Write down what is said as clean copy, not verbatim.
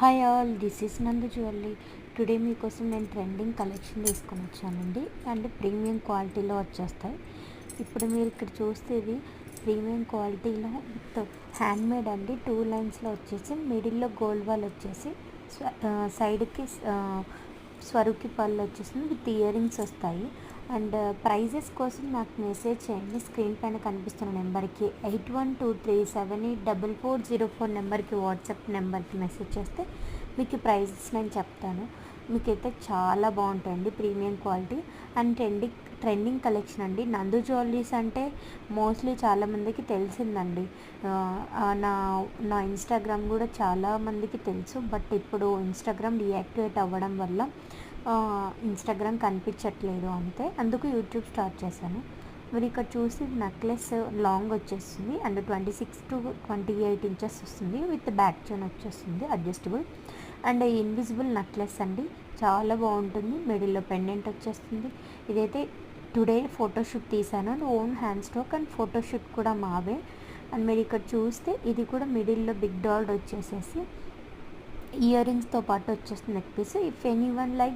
Hi all, this is నందు jewellery. Today మీకోసం నేను ట్రెండింగ్ కలెక్షన్ తీసుకొని వచ్చానండి. అండ్ ప్రీమియం క్వాలిటీలో వచ్చేస్తాయి. ఇప్పుడు మీరు ఇక్కడ చూస్తే ఇది ప్రీమియం క్వాలిటీలో విత్ హ్యాండ్మేడ్ అండి. 2 లైన్స్లో వచ్చేసి మిడిల్లో గోల్డ్ వాల్ వచ్చేసి సైడ్కి స్వరుకి పళ్ళు వచ్చేసింది విత్ ఇయర్ రింగ్స్ వస్తాయి. అండ్ ప్రైజెస్ కోసం నాకు మెసేజ్ చేయండి. స్క్రీన్ పైన కనిపిస్తున్న నెంబర్కి 8123784404 నెంబర్కి వాట్సాప్ నెంబర్కి మెసేజ్ చేస్తే మీకు ప్రైజెస్ నేను చెప్తాను. మీకైతే చాలా బాగుంటాయండి, premium quality and trending collection అండి. నందు జ్యువెలరీస్ అంటే మోస్ట్లీ చాలామందికి తెలిసిందండి. నా నా ఇన్స్టాగ్రామ్ కూడా చాలామందికి తెలుసు. బట్ ఇప్పుడు ఇన్స్టాగ్రామ్ డీయాక్టివేట్ అవ్వడం వల్ల ఇన్స్టాగ్రామ్ కనిపించట్లేదు అంతే, అందుకు యూట్యూబ్ స్టార్ట్ చేశాను. మీరు ఇక్కడ చూసి నెక్లెస్ లాంగ్ వచ్చేస్తుంది అండ్ 26 to 28 ఇంచెస్ వస్తుంది విత్ బ్యాక్ చైన్ వచ్చేస్తుంది అడ్జస్టబుల్. అండ్ ఇన్విజిబుల్ నెక్లెస్ అండి, చాలా బాగుంటుంది. మిడిల్లో పెండెంట్ వచ్చేస్తుంది. ఇదైతే టుడే ఫోటోషూట్ తీసాను and own hand stock and photoshoot కూడా మావే. అండ్ మీరు ఇక్కడ చూస్తే ఇది కూడా మిడిల్లో బిగ్ డాల్ వచ్చేసేసి ఇయర్ రింగ్స్తో పాటు వచ్చేస్తుంది neck piece. If anyone like